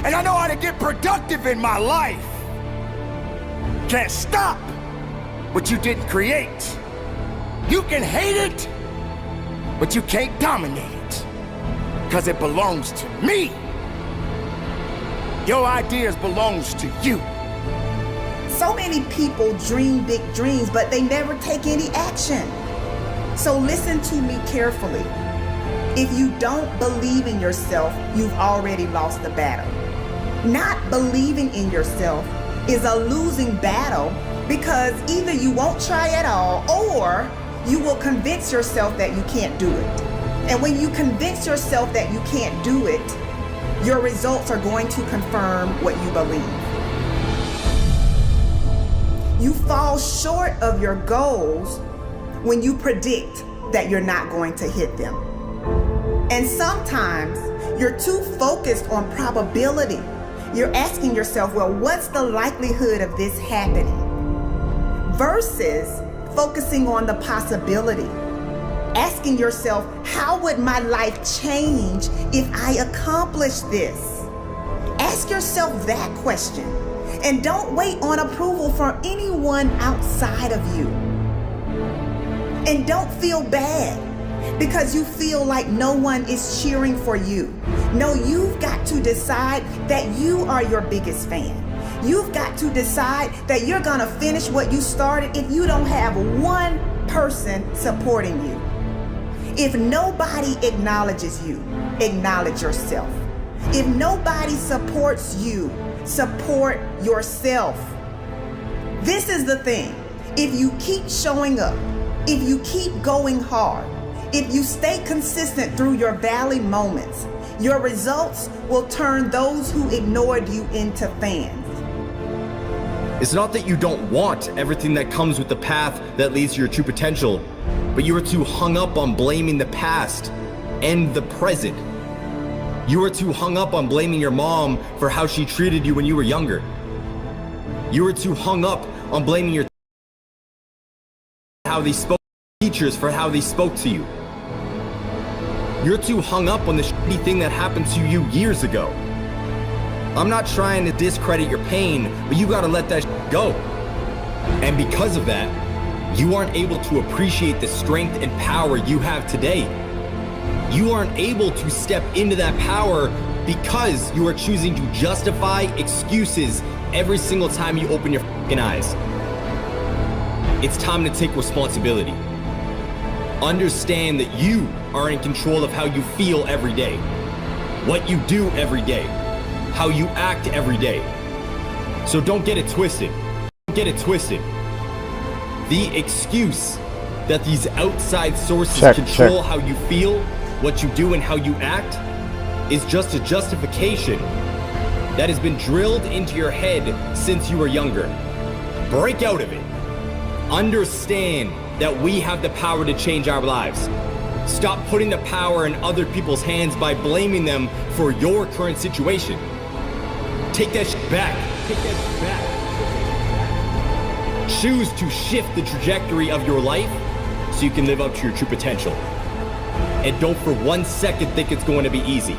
And I know how to get productive in my life. Can't stop what you didn't create. You can hate it, but you can't dominate it. Because it belongs to me. Your ideas belongs to you. So many people dream big dreams, but they never take any action. So listen to me carefully. If you don't believe in yourself, you've already lost the battle. Not believing in yourself is a losing battle because either you won't try at all or you will convince yourself that you can't do it. And when you convince yourself that you can't do it, your results are going to confirm what you believe. You fall short of your goals when you predict that you're not going to hit them. And sometimes you're too focused on probability. You're asking yourself, well, what's the likelihood of this happening? Versus focusing on the possibility. Asking yourself, how would my life change if I accomplish this? Ask yourself that question. And don't wait on approval from anyone outside of you. And don't feel bad because you feel like no one is cheering for you. No, you've got to decide that you are your biggest fan. You've got to decide that you're gonna finish what you started if you don't have one person supporting you. If nobody acknowledges you, acknowledge yourself. If nobody supports you, support yourself. This is the thing. If you keep showing up, if you keep going hard, if you stay consistent through your valley moments, your results will turn those who ignored you into fans. It's not that you don't want everything that comes with the path that leads to your true potential, but you are too hung up on blaming the past and the present. You are too hung up on blaming your mom for how she treated you when you were younger. You are too hung up on blaming your how they spoke teachers for how they spoke to you. You're too hung up on the shitty thing that happened to you years ago. I'm not trying to discredit your pain, but you gotta let that shit go. And because of that, you aren't able to appreciate the strength and power you have today. You aren't able to step into that power because you are choosing to justify excuses every single time you open your fucking eyes. It's time to take responsibility. Understand that you are in control of how you feel every day, what you do every day, how you act every day. So don't get it twisted. Don't get it twisted. The excuse that these outside sources control how you feel, what you do, and how you act is just a justification that has been drilled into your head since you were younger. Break out of it. Understand that we have the power to change our lives. Stop putting the power in other people's hands by blaming them for your current situation. Take that shit back. Take that shit back. Choose to shift the trajectory of your life so you can live up to your true potential. And don't for 1 second think it's going to be easy.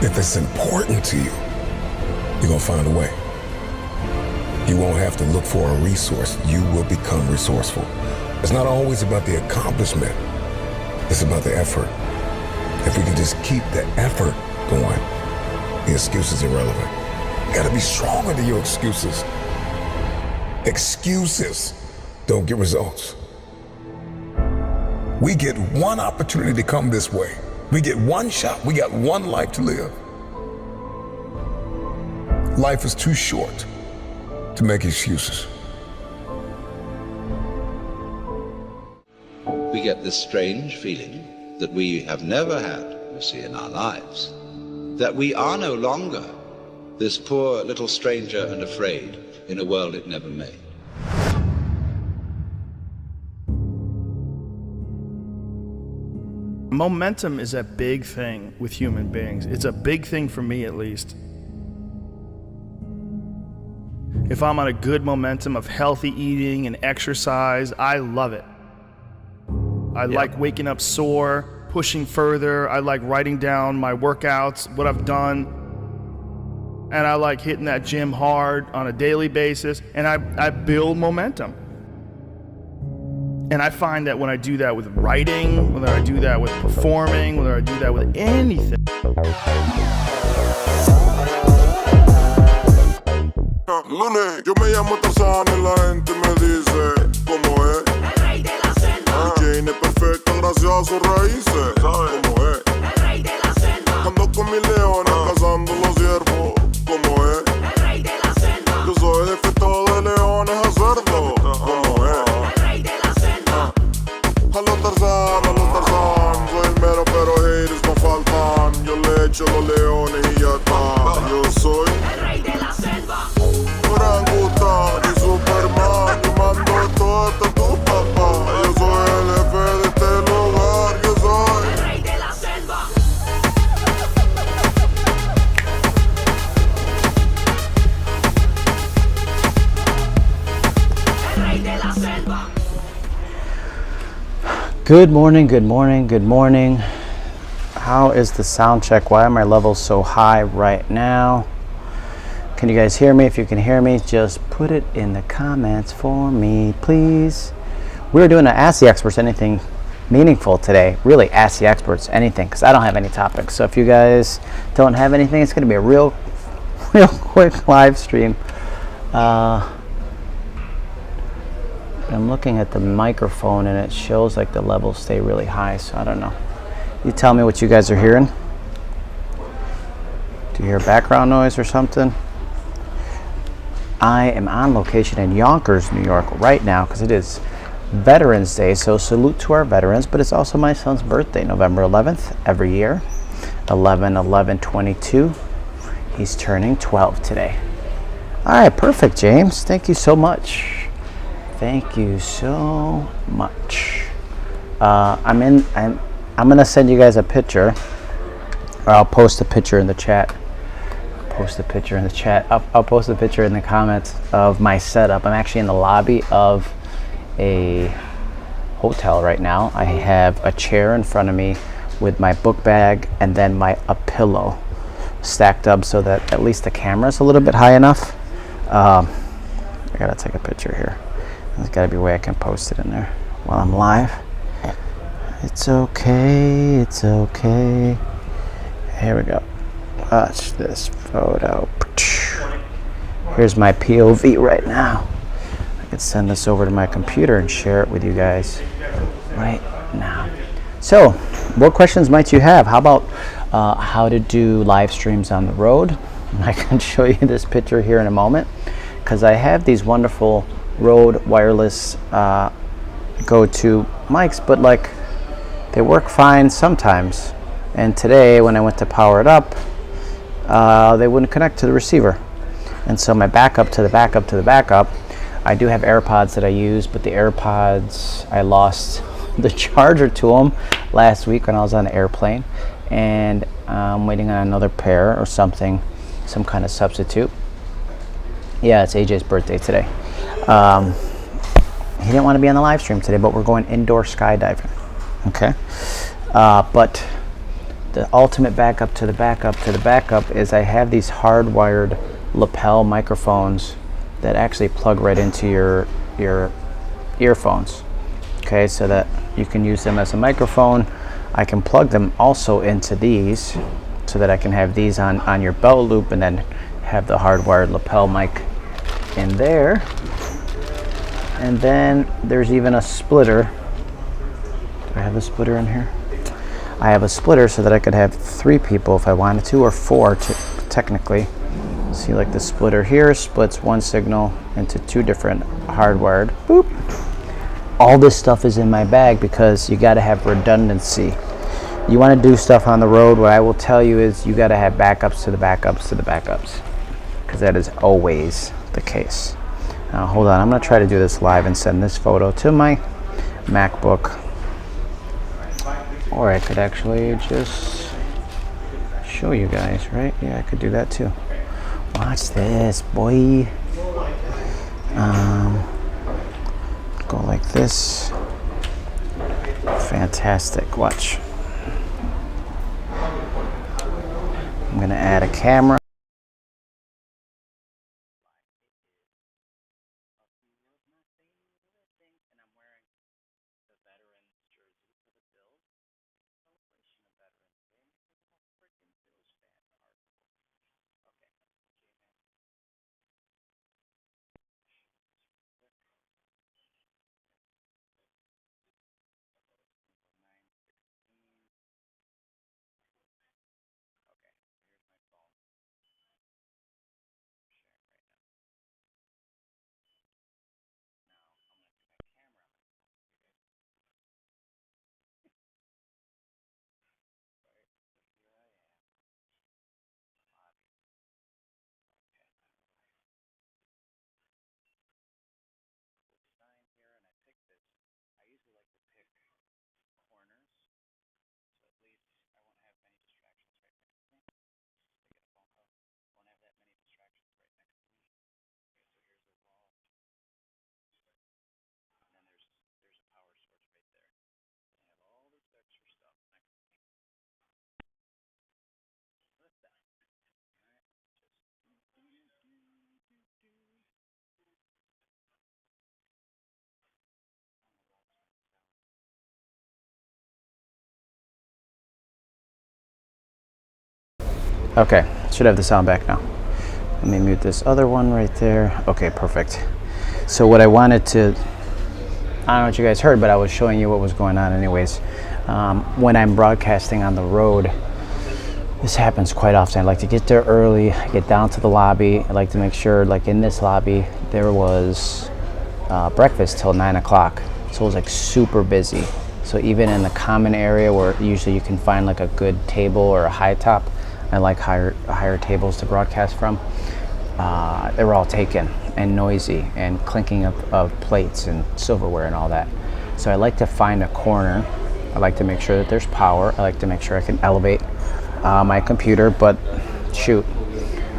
If it's important to you, you're gonna find a way. You won't have to look for a resource. You will become resourceful. It's not always about the accomplishment. It's about the effort. If we can just keep the effort going, the excuse is irrelevant. You gotta be stronger than your excuses. Excuses don't get results. We get one opportunity to come this way. We get one shot. We got one life to live. Life is too short to make excuses. We get this strange feeling that we have never had, you see, in our lives, that we are no longer this poor little stranger and afraid in a world it never made. Momentum is a big thing with human beings. It's a big thing for me, at least. If I'm on a good momentum of healthy eating and exercise, I love it. I like waking up sore, pushing further. I like writing down my workouts, what I've done. And I like hitting that gym hard on a daily basis, and I build momentum. And I find that when I do that with writing, whether I do that with performing, whether I do that with anything. Lunes, yo me llamo Tarzán y la gente me dice cómo es. El rey de la selva. Jane es perfecta gracias a sus raíces. ¿Sabes cómo es? El rey de la selva. Ando con mis leones cazando los ciervos. ¿Cómo es? El rey de la selva. Yo soy jefe de leones a cerdo. ¿Cómo es? El rey de la selva. A los Tarzán, soy el mero pero haters no faltan. Yo le echo los leones y ya está. Yo soy El rey de la selva. orangután y Superman. Yo mando todo hasta tu papá. Yo soy el jefe de este lugar. Yo soy El rey de la selva. El rey de la selva. Good morning, good morning, good morning. How is the sound check? Why are my levels so high right now? Can you guys hear me? If you can hear me, just put it in the comments for me, please. We're doing an Ask the Experts anything meaningful today. Really, Ask the Experts anything, because I don't have any topics. So if you guys don't have anything, it's going to be a real quick live stream. I'm looking at the microphone and it shows like the levels stay really high, so I don't know. You tell me what you guys are hearing. Do you hear background noise or something? I am on location in Yonkers, New York right now because it is Veterans Day, so salute to our veterans, but it's also my son's birthday, November 11th, every year, 11/11/22. He's turning 12 today. All right, perfect, James. Thank you so much. Thank you so much. I'm gonna send you guys a picture, or I'll post a picture in the chat. I'll post a picture in the comments of my setup. I'm actually in the lobby of a hotel right now. I have a chair in front of me with my book bag and then a pillow stacked up so that at least the camera's a little bit high enough. I gotta take a picture here. There's got to be a way I can post it in there while I'm live. It's okay. It's okay. Here we go. Watch this photo. Here's my POV right now. I could send this over to my computer and share it with you guys right now. So, what questions might you have? How about how to do live streams on the road? I can show you this picture here in a moment because I have these wonderful Rode wireless go-to mics, but like they work fine sometimes. And today when I went to power it up, they wouldn't connect to the receiver. And so my backup to the backup to the backup, I do have AirPods that I use, but the AirPods, I lost the charger to them last week when I was on an airplane, and I'm waiting on another pair or something, some kind of substitute. Yeah, it's AJ's birthday today. He didn't want to be on the live stream today, but we're going indoor skydiving. Okay. But the ultimate backup to the backup to the backup is I have these hardwired lapel microphones that actually plug right into your earphones. Okay, so that you can use them as a microphone. I can plug them also into these so that I can have these on your belt loop and then have the hardwired lapel mic in there. And then there's even a splitter. Do I have a splitter in here? I have a splitter so that I could have 3 people if I wanted to, or 4 technically. See, like the splitter here splits one signal into 2 different hardwired. Boop. All this stuff is in my bag because you got to have redundancy. You want to do stuff on the road, what I will tell you is you got to have backups to the backups to the backups, because that is always the case. Now hold on, I'm going to try to do this live and send this photo to my MacBook. Or I could actually just show you guys, right? Yeah, I could do that too. Watch this, boy. Go like this. Fantastic, watch. I'm going to add a camera. Okay, should have the sound back now. Let me mute this other one right there. Okay, perfect. So what I wanted to, I don't know what you guys heard, but I was showing you what was going on anyways. When I'm broadcasting on the road, this happens quite often. I like to get there early, get down to the lobby. I like to make sure, like in this lobby, there was breakfast till 9 o'clock. So it was like super busy. So even in the common area where usually you can find like a good table or a high top, I like higher tables to broadcast from. They were all taken and noisy and clinking of plates and silverware and all that. So I like to find a corner. I like to make sure that there's power. I like to make sure I can elevate my computer, but shoot,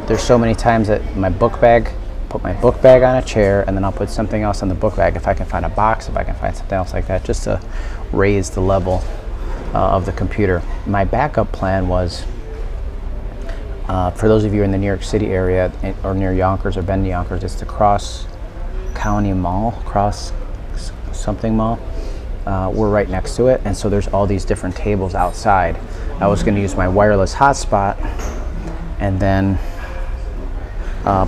there's so many times that put my book bag on a chair, and then I'll put something else on the book bag if I can find a box, if I can find something else like that, just to raise the level of the computer. My backup plan was, for those of you in the New York City area or near Yonkers or been to Yonkers, it's the Cross County Mall, Cross something Mall. We're right next to it, and so there's all these different tables outside. I was going to use my wireless hotspot and then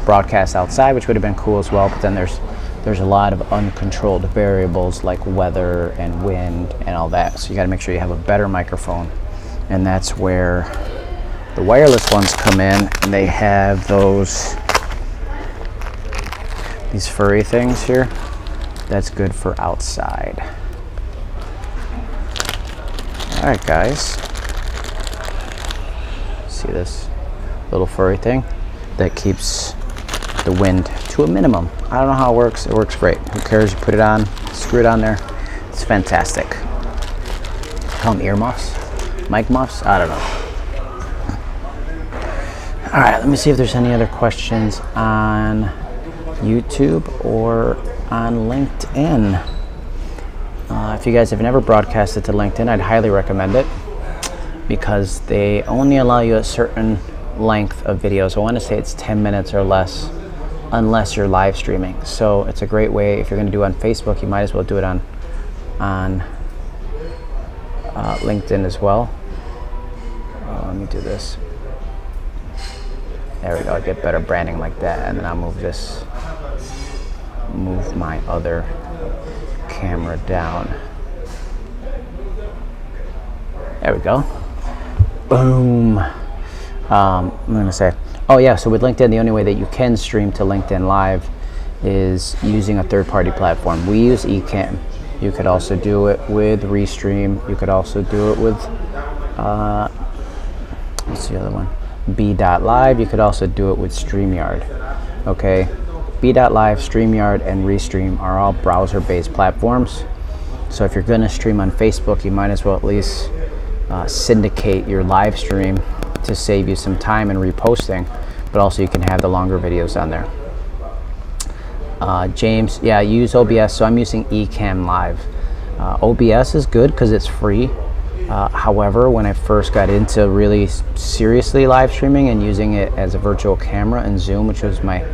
broadcast outside, which would have been cool as well, but then there's a lot of uncontrolled variables like weather and wind and all that, so you got to make sure you have a better microphone, and that's where the wireless ones come in, and they have these furry things here. That's good for outside. All right, guys, see this little furry thing that keeps the wind to a minimum. I don't know how it works. It works great. Who cares? You put it on, screw it on there. It's fantastic. Call them earmuffs, mic muffs. I don't know. All right, let me see if there's any other questions on YouTube or on LinkedIn. If you guys have never broadcasted to LinkedIn, I'd highly recommend it because they only allow you a certain length of videos. I want to say it's 10 minutes or less unless you're live streaming. So it's a great way. If you're going to do it on Facebook, you might as well do it on LinkedIn as well. Let me do this. There we go. I get better branding like that, and then I'll move my other camera down. There we go. Boom. I'm gonna say, oh yeah, so with LinkedIn, the only way that you can stream to LinkedIn Live is using a third-party platform. We use Ecamm. You could also do it with Restream. You could also do it with, what's the other one? B.Live. You could also do it with StreamYard. Okay, B.Live, StreamYard, and Restream are all browser-based platforms. So if you're gonna stream on Facebook, you might as well at least syndicate your live stream to save you some time in reposting, but also you can have the longer videos on there. James, yeah, use OBS, so I'm using Ecamm Live. OBS is good because it's free. However, when I first got into really seriously live streaming and using it as a virtual camera in Zoom, which was my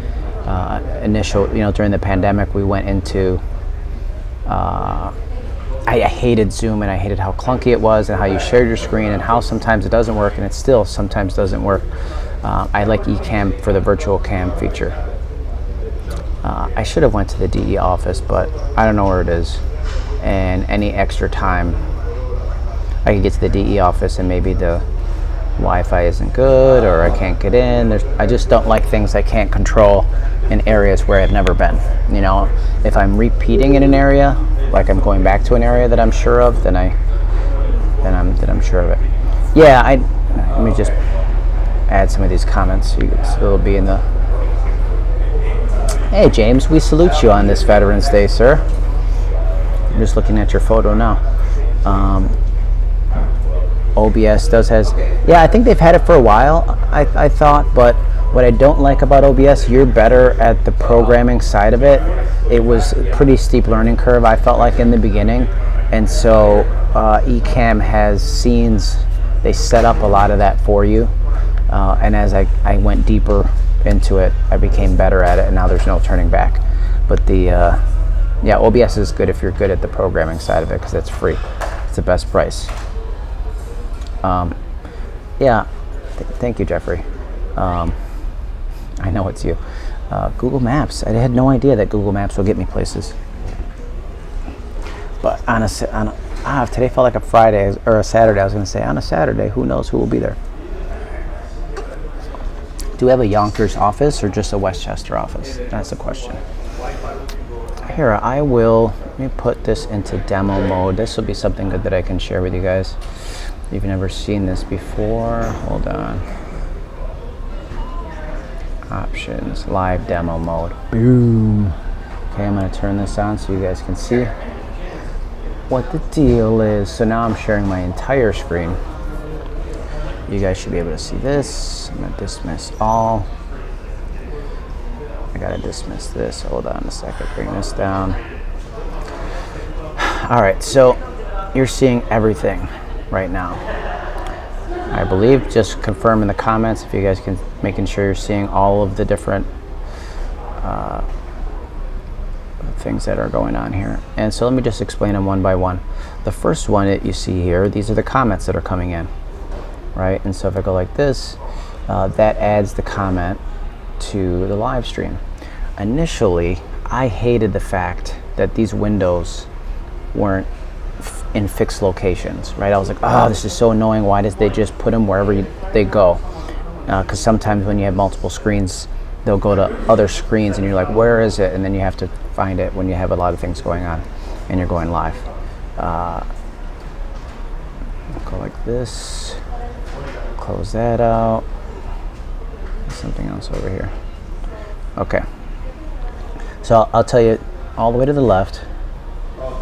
initial, during the pandemic, we went into, I hated Zoom, and I hated how clunky it was and how you shared your screen and how sometimes it doesn't work, and it still sometimes doesn't work. I like Ecamm for the virtual cam feature. I should have went to the DE office, but I don't know where it is, and any extra time I could get to the DE office and maybe the Wi-Fi isn't good or I can't get in. I just don't like things I can't control in areas where I've never been. If I'm repeating in an area, like I'm going back to an area that I'm sure of, then I'm sure of it. Yeah, let me just add some of these comments. It'll be in the. Hey James, we salute you on this Veterans Day, sir. I'm just looking at your photo now. OBS yeah, I think they've had it for a while, I thought, but what I don't like about OBS, you're better at the programming side of it. It was a pretty steep learning curve, I felt like, in the beginning, and so Ecamm has scenes. They set up a lot of that for you, and as I went deeper into it, I became better at it, and now there's no turning back. But yeah, OBS is good if you're good at the programming side of it because it's free. It's the best price. Yeah, Thank you, Jeffrey. I know it's you. Google Maps. I had no idea that Google Maps will get me places. But today felt like a Friday or a Saturday. I was going to say on a Saturday, who knows who will be there. Do we have a Yonkers office or just a Westchester office? That's the question. Here, let me put this into demo mode. This will be something good that I can share with you guys. If you've never seen this before, hold on. Options, live demo mode. Boom. Okay, I'm going to turn this on so you guys can see what the deal is. So now I'm sharing my entire screen. You guys should be able to see this. I'm going to dismiss all. I got to dismiss this. Hold on a second. Bring this down. All right, so you're seeing everything right now. I believe, just confirm in the comments if you guys can, making sure you're seeing all of the different things that are going on here. And so let me just explain them one by one. The first one that you see here, these are the comments that are coming in, right? And so if I go like this, that adds the comment to the live stream. Initially, I hated the fact that these windows weren't in fixed locations, right? I was like, oh, this is so annoying. Why does they just put them wherever they go? Because sometimes when you have multiple screens, they'll go to other screens and you're like, where is it? And then you have to find it when you have a lot of things going on and you're going live. Go like this, close that out. There's something else over here. Okay, so I'll tell you all the way to the left,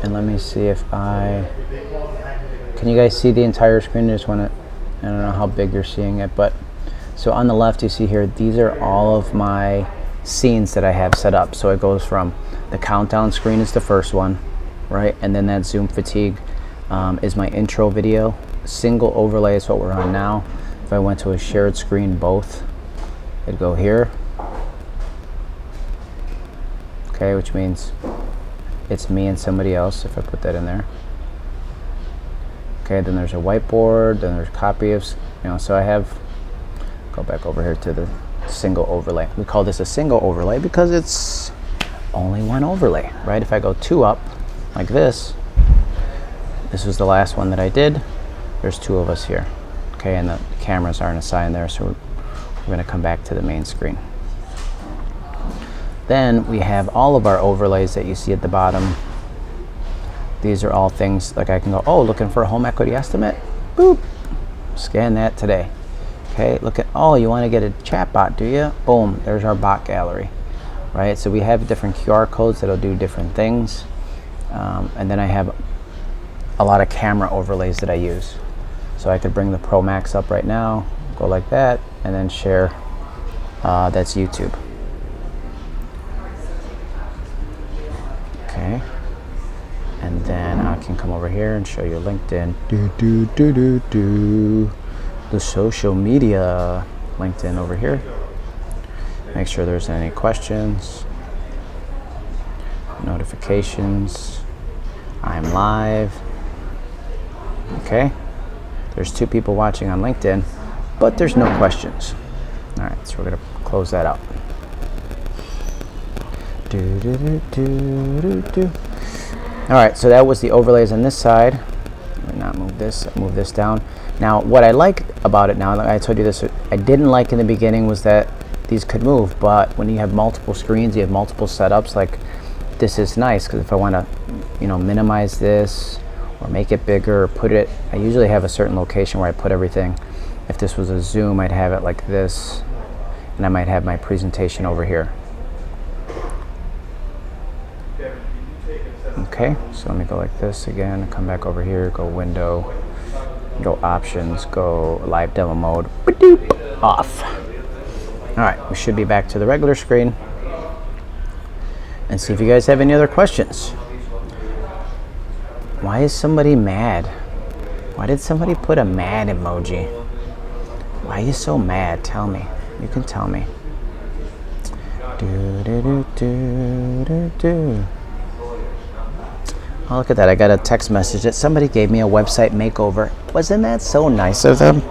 and let me see if can you guys see the entire screen? I just want to, I don't know how big you're seeing it, but so on the left you see here, these are all of my scenes that I have set up. So it goes from the countdown screen is the first one, right? And then that Zoom fatigue is my intro video. Single overlay is what we're on now. If I went to a shared screen, both, it'd go here. Okay, which means it's me and somebody else if I put that in there. Okay, then there's a whiteboard, then there's a copy of, so I have, go back over here to the single overlay. We call this a single overlay because it's only one overlay, right? If I go 2 up like this was the last one that I did. There's 2 of us here. Okay, and the cameras aren't assigned there, so we're going to come back to the main screen. Then we have all of our overlays that you see at the bottom. These are all things like I can go, oh, looking for a home equity estimate? Boop, scan that today. Okay, look at, oh, you want to get a chat bot, do you? Boom, there's our bot gallery, right? So we have different QR codes that'll do different things. And then I have a lot of camera overlays that I use. So I could bring the Pro Max up right now, go like that, and then share, that's YouTube. Okay, and then I can come over here and show you LinkedIn. The social media, LinkedIn over here. Make sure there's any questions, notifications. I'm live. Okay, there's 2 people watching on LinkedIn, but there's no questions. All right, so we're gonna close that out. All right, so that was the overlays on this side. Let me not move this down. Now, what I like about it now, like I told you this, I didn't like in the beginning was that these could move, but when you have multiple screens, you have multiple setups, like this is nice, because if I want to, minimize this or make it bigger or put it, I usually have a certain location where I put everything. If this was a Zoom, I'd have it like this, and I might have my presentation over here. Okay, so let me go like this again, come back over here, go window, go options, go live demo mode, off. All right, we should be back to the regular screen and see if you guys have any other questions. Why is somebody mad? Why did somebody put a mad emoji? Why are you so mad? Tell me. You can tell me. Oh, look at that. I got a text message that somebody gave me a website makeover. Wasn't that so nice of them?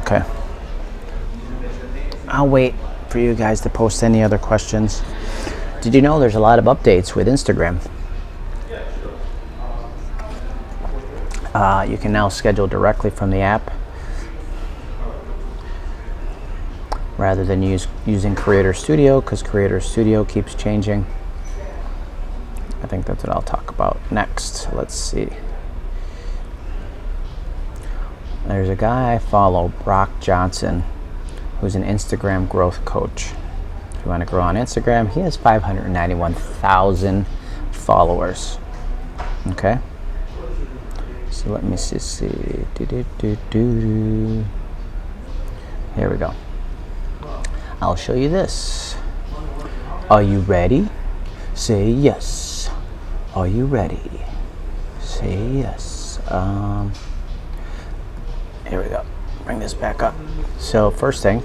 Okay. I'll wait for you guys to post any other questions. Did you know there's a lot of updates with Instagram? You can now schedule directly from the app rather than using Creator Studio, because Creator Studio keeps changing. I think that's what I'll talk about next. Let's see. There's a guy I follow, Brock Johnson, who's an Instagram growth coach. If you want to grow on Instagram, he has 591,000 followers. Okay. So let me see. Here we go. I'll show you this. Are you ready? Say yes. Are you ready? Say yes. Here we go. Bring this back up. So first thing,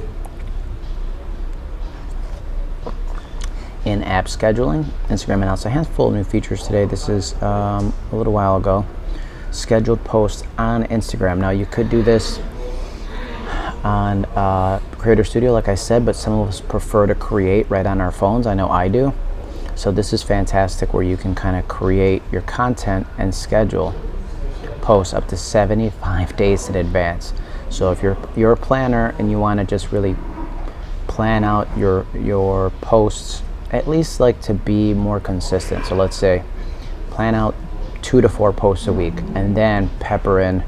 in-app scheduling, Instagram announced a handful of new features today. This is a little while ago. Scheduled posts on Instagram. Now you could do this on Creator Studio, like I said, but some of us prefer to create right on our phones. I know I do. So this is fantastic, where you can kind of create your content and schedule posts up to 75 days in advance. So if you're a planner and you want to just really plan out your posts, at least like to be more consistent. So let's say plan out 2 to 4 posts a week, and then pepper in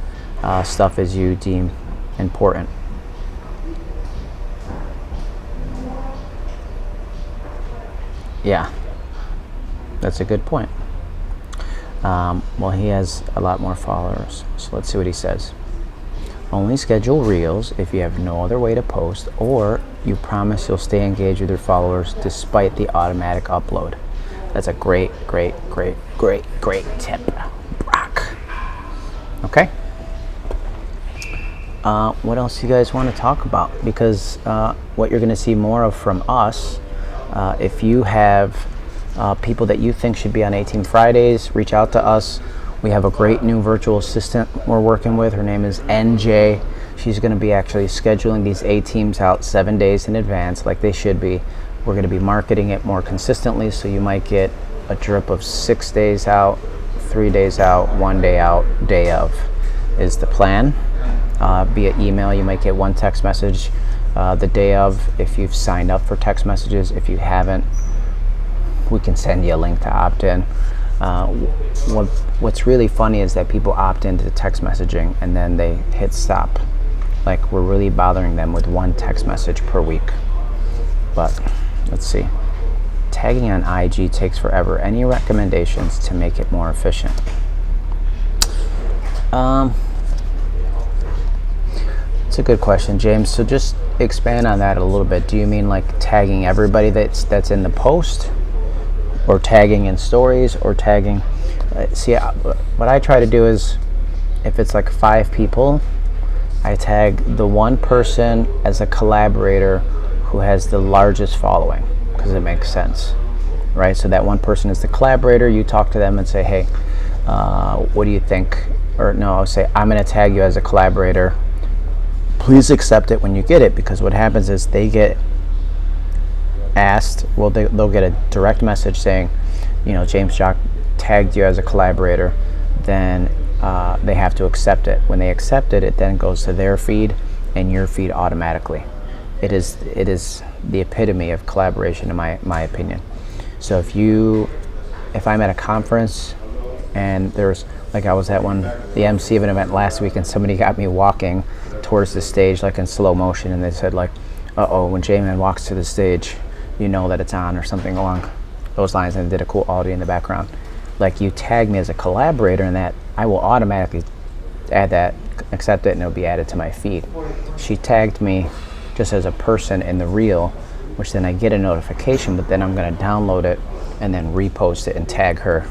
stuff as you deem important. Yeah, that's a good point. Well, he has a lot more followers, so let's see what he says. Only schedule reels if you have no other way to post, or you promise you'll stay engaged with your followers despite the automatic upload. That's a great tip, Brock. Okay. What else you guys want to talk about? Because what you're going to see more of from us, if you have people that you think should be on A-Team Fridays, reach out to us. We have a great new virtual assistant we're working with. Her name is NJ. She's going to be actually scheduling these A-Teams out 7 days in advance, like they should be. We're going to be marketing it more consistently, so you might get a drip of 6 days out, 3 days out, 1 day out, day of is the plan. Via email, you might get 1 text message the day of if you've signed up for text messages. If you haven't, we can send you a link to opt in. What's really funny is that people opt into text messaging and then they hit stop. Like, we're really bothering them with 1 text message per week. But let's see. Tagging on IG takes forever. Any recommendations to make it more efficient? It's a good question, James. So just expand on that a little bit. Do you mean like tagging everybody that's in the post, or tagging in stories, or tagging? See, what I try to do is, if it's like 5 people, I tag the 1 person as a collaborator who has the largest following, because it makes sense, right? So that 1 person is the collaborator. You talk to them and say, hey, what do you think? Or no, I'll say, I'm going to tag you as a collaborator. Please accept it when you get it, because what happens is they get asked, well, they'll get a direct message saying, you know, James Jock tagged you as a collaborator. Then they have to accept it. When they accept it, it then goes to their feed and your feed automatically. It is the epitome of collaboration, in my opinion. So if I'm at a conference and there's, like I was at the MC of an event last week, and somebody got me walking towards the stage like in slow motion, and they said like, uh-oh, when J-Man walks to the stage, you know that it's on, or something along those lines, and did a cool audio in the background. Like, you tag me as a collaborator, and that I will automatically add that, accept it, and it'll be added to my feed. She tagged me just as a person in the reel, which then I get a notification, but then I'm going to download it and then repost it and tag her.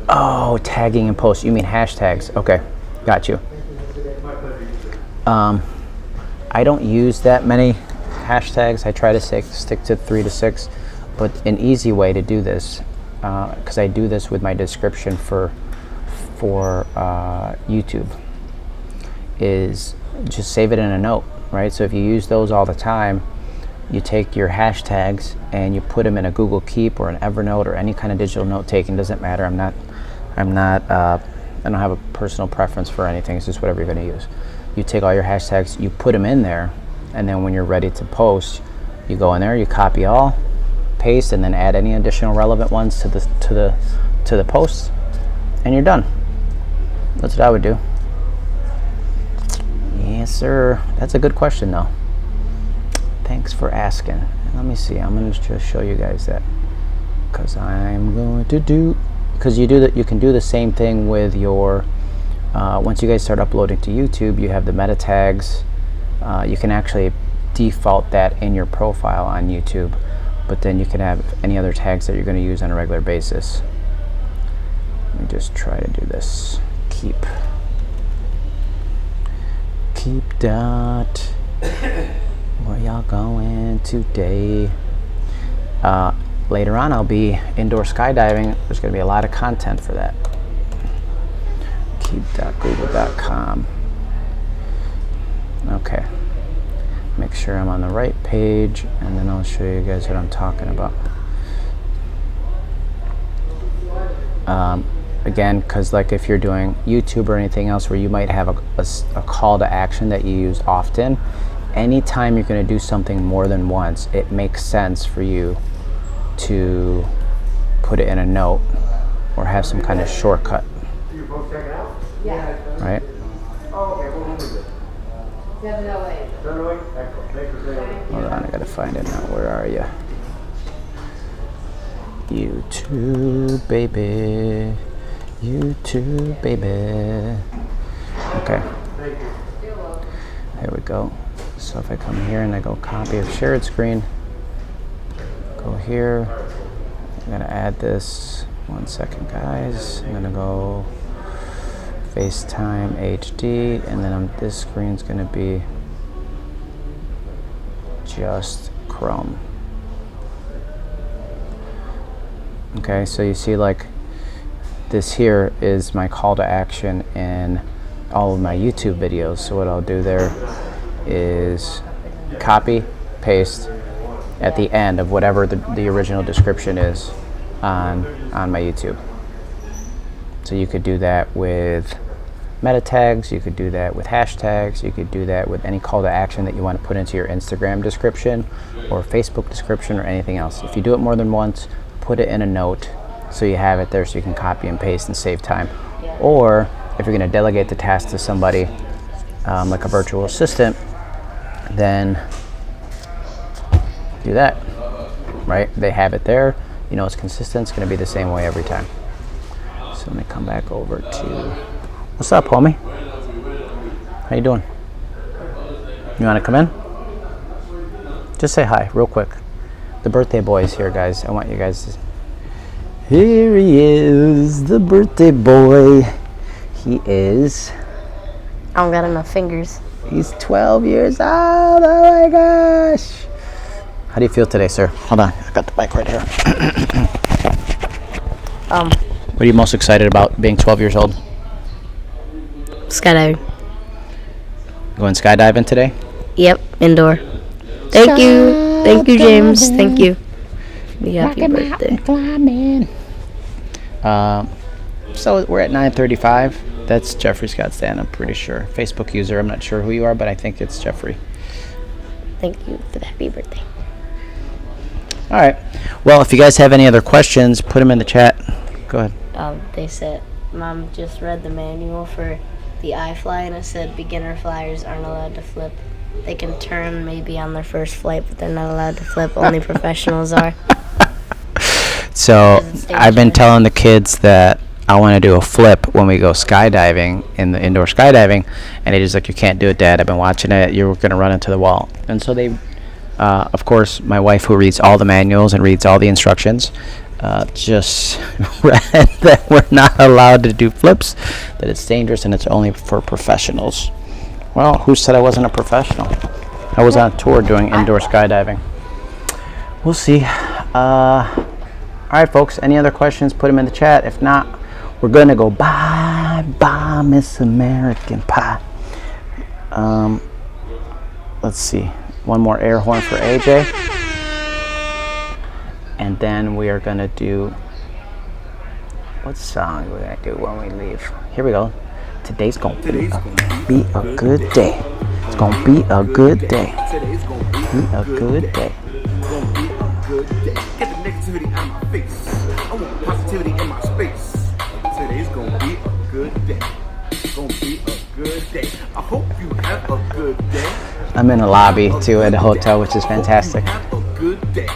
Oh, tagging and post. You mean hashtags. Okay, got you. I don't use that many hashtags. I try to stick to 3 to 6, but an easy way to do this, because I do this with my description for YouTube, is just save it in a note, right? So if you use those all the time, you take your hashtags and you put them in a Google Keep or an Evernote or any kind of digital note taking. Doesn't matter. I don't have a personal preference for anything. It's just whatever you're going to use. You take all your hashtags, you put them in there, and then when you're ready to post, you go in there, you copy all, paste, and then add any additional relevant ones to the post, and you're done. That's what I would do. Yes, sir. That's a good question, though. Thanks for asking. Let me see. I'm going to just show you guys that, because I'm going to do. Because you can do the same thing with your. Once you guys start uploading to YouTube, you have the meta tags. You can actually default that in your profile on YouTube, but then you can have any other tags that you're going to use on a regular basis. Let me just try to do this. Keep dot. Where y'all going today? Later on, I'll be indoor skydiving. There's going to be a lot of content for that. Keep.google.com. Okay. Make sure I'm on the right page, and then I'll show you guys what I'm talking about. Again, because like if you're doing YouTube or anything else where you might have a call to action that you use often, anytime you're going to do something more than once, it makes sense for you to put it in a note or have some kind of shortcut. Right? Hold on, I gotta find it now. Where are you? YouTube, baby. YouTube, baby. Okay. There we go. So if I come here and I go copy of shared screen, go here. I'm gonna add this. 1 second, guys. I'm gonna go FaceTime HD, and then this screen's gonna be just Chrome. Okay, so you see like this here is my call to action in all of my YouTube videos. So what I'll do there is copy, paste at the end of whatever the original description is on my YouTube. So you could do that with meta tags, you could do that with hashtags, you could do that with any call to action that you want to put into your Instagram description or Facebook description or anything else. If you do it more than once, put it in a note so you have it there so you can copy and paste and save time. Or if you're going to delegate the task to somebody like a virtual assistant, then do that, right? They have it there, you know it's consistent, it's going to be the same way every time. So let me come back over to, what's up, homie? How you doing? You want to come in? Just say hi real quick. The birthday boy is here, guys. I want you guys to, here he is, the birthday boy. He is, I don't got enough fingers. he's 12 years old. Oh my gosh. How do you feel today, sir? Hold on, I got the mic right here. What are you most excited about being 12 years old? Skydiving. Going skydiving today? Yep, indoor. Thank you. Thank you, James. Thank you. Happy birthday. So we're at 9:35. That's Jeffrey Scott Stan, I'm pretty sure. Facebook user, I'm not sure who you are, but I think it's Jeffrey. Thank you for the happy birthday. All right. Well, if you guys have any other questions, put them in the chat. Go ahead. They said, Mom just read the manual for the iFly, and it said beginner flyers aren't allowed to flip. They can turn maybe on their first flight, but they're not allowed to flip. Only professionals are. So I've been telling the kids that I want to do a flip when we go skydiving, in the indoor skydiving, and they're just like, you can't do it, Dad. I've been watching it. You're going to run into the wall. And so they, of course, my wife, who reads all the manuals and reads all the instructions, just read that we're not allowed to do flips, that it's dangerous, and it's only for professionals. Well, who said I wasn't a professional? I was on tour doing indoor skydiving. We'll see. All right, folks, any other questions, put them in the chat. If not, we're going to go bye, Miss American Pie. Let's see. One more air horn for AJ. And then we are gonna do, what song are we gonna do when we leave? Here we go. Today's gonna be a good day. It's gonna be a good day. Be a good day. Get the negativity out of my face. I want positivity in my space. Today's gonna be a good day. It's gonna be a good day. I hope you have a good day. I'm in a lobby too at a hotel, which is fantastic. Have a good day.